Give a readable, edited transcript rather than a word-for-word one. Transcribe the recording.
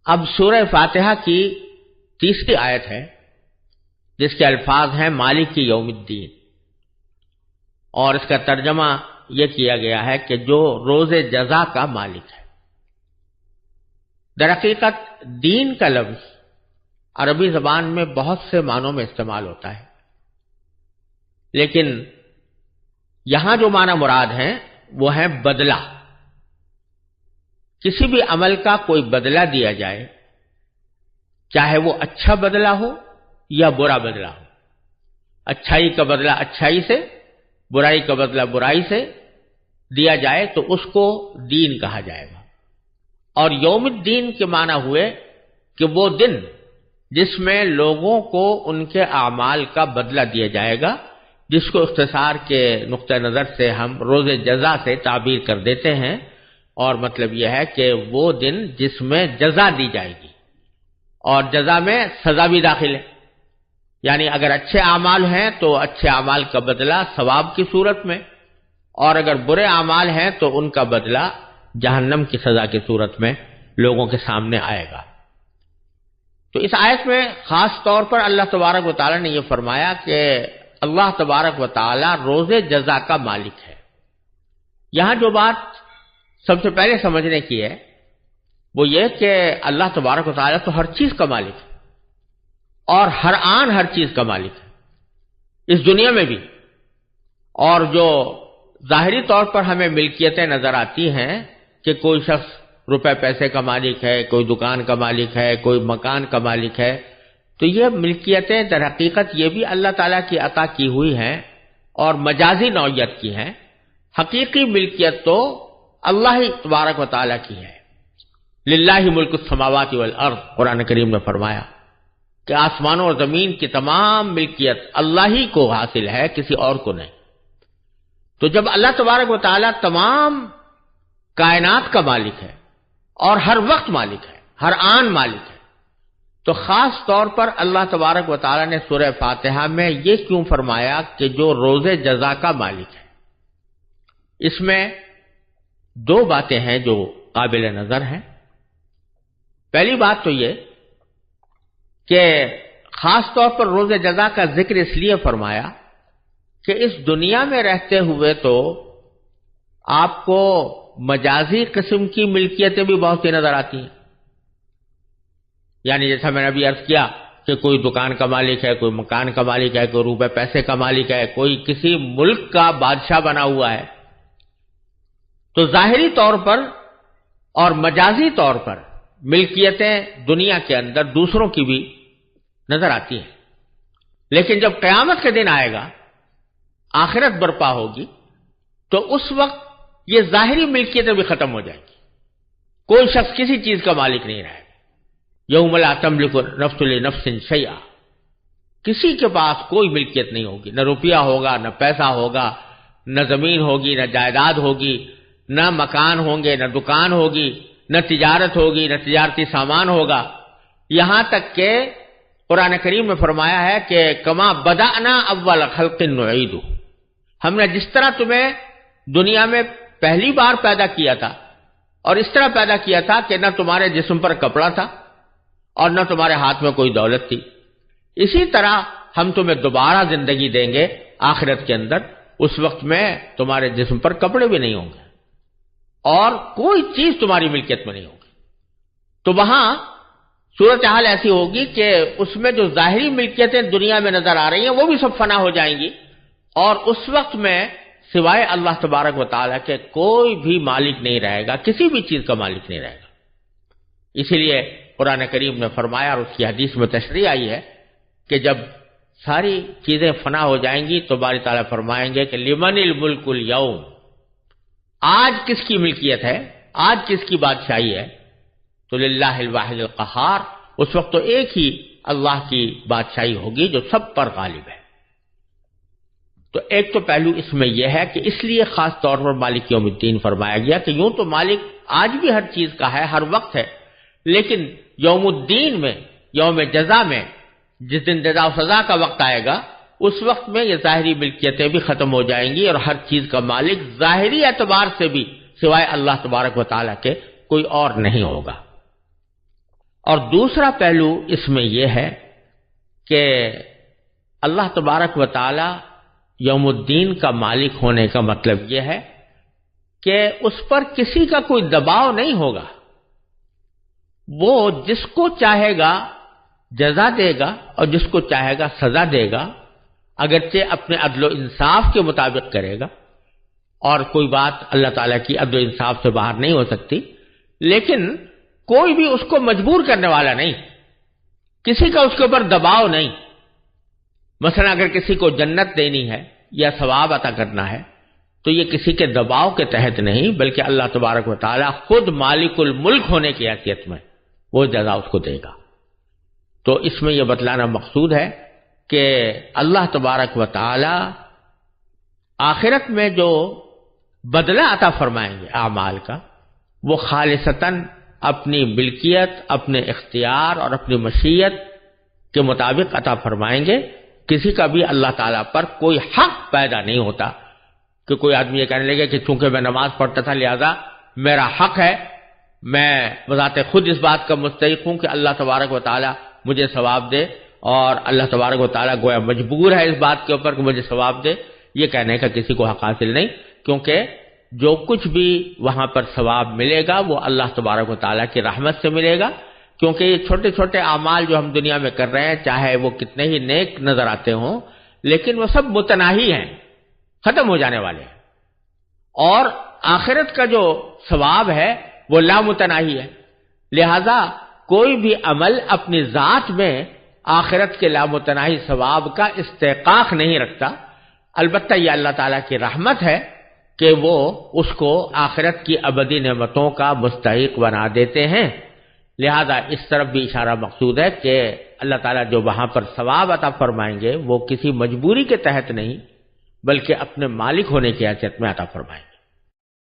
اب سورہ فاتحہ کی تیسری آیت ہے جس کے الفاظ ہیں مالک یوم الدین، اور اس کا ترجمہ یہ کیا گیا ہے کہ جو روز جزا کا مالک ہے۔ در حقیقت دین کا لفظ عربی زبان میں بہت سے معنوں میں استعمال ہوتا ہے، لیکن یہاں جو معنی مراد ہیں وہ ہے بدلہ۔ کسی بھی عمل کا کوئی بدلہ دیا جائے، چاہے وہ اچھا بدلہ ہو یا برا بدلہ ہو، اچھائی کا بدلہ اچھائی سے، برائی کا بدلہ برائی سے دیا جائے تو اس کو دین کہا جائے گا۔ اور یوم الدین کے معنی ہوئے کہ وہ دن جس میں لوگوں کو ان کے اعمال کا بدلہ دیا جائے گا، جس کو اختصار کے نقطہ نظر سے ہم روز جزا سے تعبیر کر دیتے ہیں، اور مطلب یہ ہے کہ وہ دن جس میں جزا دی جائے گی، اور جزا میں سزا بھی داخل ہے۔ یعنی اگر اچھے اعمال ہیں تو اچھے اعمال کا بدلہ ثواب کی صورت میں، اور اگر برے اعمال ہیں تو ان کا بدلہ جہنم کی سزا کی صورت میں لوگوں کے سامنے آئے گا۔ تو اس آیت میں خاص طور پر اللہ تبارک و تعالی نے یہ فرمایا کہ اللہ تبارک و تعالی روز جزا کا مالک ہے۔ یہاں جو بات سب سے پہلے سمجھنے کی ہے وہ یہ کہ اللہ تبارک و تعالی تو ہر چیز کا مالک ہے، اور ہر آن ہر چیز کا مالک ہے، اس دنیا میں بھی۔ اور جو ظاہری طور پر ہمیں ملکیتیں نظر آتی ہیں کہ کوئی شخص روپے پیسے کا مالک ہے، کوئی دکان کا مالک ہے، کوئی مکان کا مالک ہے، تو یہ ملکیتیں در حقیقت یہ بھی اللہ تعالیٰ کی عطا کی ہوئی ہیں اور مجازی نوعیت کی ہیں۔ حقیقی ملکیت تو اللہ ہی تبارک و تعالیٰ کی ہے۔ للہ ملک السماوات والارض، قرآن کریم نے فرمایا کہ آسمانوں اور زمین کی تمام ملکیت اللہ ہی کو حاصل ہے، کسی اور کو نہیں۔ تو جب اللہ تبارک و تعالیٰ تمام کائنات کا مالک ہے اور ہر وقت مالک ہے، ہر آن مالک ہے، تو خاص طور پر اللہ تبارک و تعالیٰ نے سورہ فاتحہ میں یہ کیوں فرمایا کہ جو روز جزا کا مالک ہے؟ اس میں دو باتیں ہیں جو قابل نظر ہیں۔ پہلی بات تو یہ کہ خاص طور پر روز جزا کا ذکر اس لیے فرمایا کہ اس دنیا میں رہتے ہوئے تو آپ کو مجازی قسم کی ملکیتیں بھی بہت سی نظر آتی ہیں۔ یعنی جیسا میں نے ابھی عرض کیا کہ کوئی دکان کا مالک ہے، کوئی مکان کا مالک ہے، کوئی روپے پیسے کا مالک ہے، کوئی کسی ملک کا بادشاہ بنا ہوا ہے۔ تو ظاہری طور پر اور مجازی طور پر ملکیتیں دنیا کے اندر دوسروں کی بھی نظر آتی ہیں، لیکن جب قیامت کے دن آئے گا، آخرت برپا ہوگی، تو اس وقت یہ ظاہری ملکیتیں بھی ختم ہو جائیں گی۔ کوئی شخص کسی چیز کا مالک نہیں رہے گا۔ یوم لا تملک نفس لنفس شیئا، کسی کے پاس کوئی ملکیت نہیں ہوگی، نہ روپیہ ہوگا، نہ پیسہ ہوگا، نہ زمین ہوگی، نہ جائیداد ہوگی، نہ مکان ہوں گے، نہ دکان ہوگی، نہ تجارت ہوگی، نہ تجارتی سامان ہوگا۔ یہاں تک کہ قرآن کریم میں فرمایا ہے کہ کما بدأنا اول خلق نعید، ہم نے جس طرح تمہیں دنیا میں پہلی بار پیدا کیا تھا، اور اس طرح پیدا کیا تھا کہ نہ تمہارے جسم پر کپڑا تھا اور نہ تمہارے ہاتھ میں کوئی دولت تھی، اسی طرح ہم تمہیں دوبارہ زندگی دیں گے آخرت کے اندر۔ اس وقت میں تمہارے جسم پر کپڑے بھی نہیں ہوں گے اور کوئی چیز تمہاری ملکیت میں نہیں ہوگی۔ تو وہاں صورتحال ایسی ہوگی کہ اس میں جو ظاہری ملکیتیں دنیا میں نظر آ رہی ہیں وہ بھی سب فنا ہو جائیں گی، اور اس وقت میں سوائے اللہ تبارک و تعالیٰ کے کوئی بھی مالک نہیں رہے گا، کسی بھی چیز کا مالک نہیں رہے گا۔ اسی لیے قرآن کریم نے فرمایا، اور اس کی حدیث میں تشریح آئی ہے کہ جب ساری چیزیں فنا ہو جائیں گی تو باری تعالیٰ فرمائیں گے کہ لمن الملک اليوم، آج کس کی ملکیت ہے، آج کس کی بادشاہی ہے؟ تو للہ الواحد القہار، اس وقت تو ایک ہی اللہ کی بادشاہی ہوگی جو سب پر غالب ہے۔ تو ایک تو پہلو اس میں یہ ہے کہ اس لیے خاص طور پر مالک یوم الدین فرمایا گیا کہ یوں تو مالک آج بھی ہر چیز کا ہے، ہر وقت ہے، لیکن یوم الدین میں، یوم جزا میں، جس دن جزا و سزا کا وقت آئے گا، اس وقت میں یہ ظاہری ملکیتیں بھی ختم ہو جائیں گی، اور ہر چیز کا مالک ظاہری اعتبار سے بھی سوائے اللہ تبارک و تعالیٰ کے کوئی اور نہیں ہوگا۔ اور دوسرا پہلو اس میں یہ ہے کہ اللہ تبارک و تعالی یوم الدین کا مالک ہونے کا مطلب یہ ہے کہ اس پر کسی کا کوئی دباؤ نہیں ہوگا. وہ جس کو چاہے گا جزا دے گا اور جس کو چاہے گا سزا دے گا، اگرچہ اپنے عدل و انصاف کے مطابق کرے گا، اور کوئی بات اللہ تعالیٰ کی عدل و انصاف سے باہر نہیں ہو سکتی، لیکن کوئی بھی اس کو مجبور کرنے والا نہیں، کسی کا اس کے اوپر دباؤ نہیں. مثلا اگر کسی کو جنت دینی ہے یا ثواب عطا کرنا ہے تو یہ کسی کے دباؤ کے تحت نہیں، بلکہ اللہ تبارک و تعالیٰ خود مالک الملک ہونے کی حیثیت میں وہ جزا اس کو دے گا. تو اس میں یہ بتلانا مقصود ہے کہ اللہ تبارک و تعالیٰ آخرت میں جو بدلہ عطا فرمائیں گے اعمال کا، وہ خالصتاً اپنی ملکیت، اپنے اختیار اور اپنی مشیت کے مطابق عطا فرمائیں گے. کسی کا بھی اللہ تعالیٰ پر کوئی حق پیدا نہیں ہوتا کہ کوئی آدمی یہ کہنے لگے کہ چونکہ میں نماز پڑھتا تھا لہذا میرا حق ہے، میں بذات خود اس بات کا مستحق ہوں کہ اللہ تبارک و تعالیٰ مجھے ثواب دے، اور اللہ تبارک و تعالیٰ گویا مجبور ہے اس بات کے اوپر کہ مجھے ثواب دے. یہ کہنے کا کسی کو حق حاصل نہیں، کیونکہ جو کچھ بھی وہاں پر ثواب ملے گا وہ اللہ تبارک و تعالیٰ کی رحمت سے ملے گا. کیونکہ یہ چھوٹے چھوٹے اعمال جو ہم دنیا میں کر رہے ہیں، چاہے وہ کتنے ہی نیک نظر آتے ہوں، لیکن وہ سب متناہی ہیں، ختم ہو جانے والے ہیں. اور آخرت کا جو ثواب ہے وہ لامتناہی ہے. لہذا کوئی بھی عمل اپنی ذات میں آخرت کے لامتناہی ثواب کا استحقاق نہیں رکھتا. البتہ یہ اللہ تعالیٰ کی رحمت ہے کہ وہ اس کو آخرت کی ابدی نعمتوں کا مستحق بنا دیتے ہیں. لہذا اس طرف بھی اشارہ مقصود ہے کہ اللہ تعالیٰ جو وہاں پر ثواب عطا فرمائیں گے وہ کسی مجبوری کے تحت نہیں، بلکہ اپنے مالک ہونے کی حیثیت میں عطا فرمائیں گے.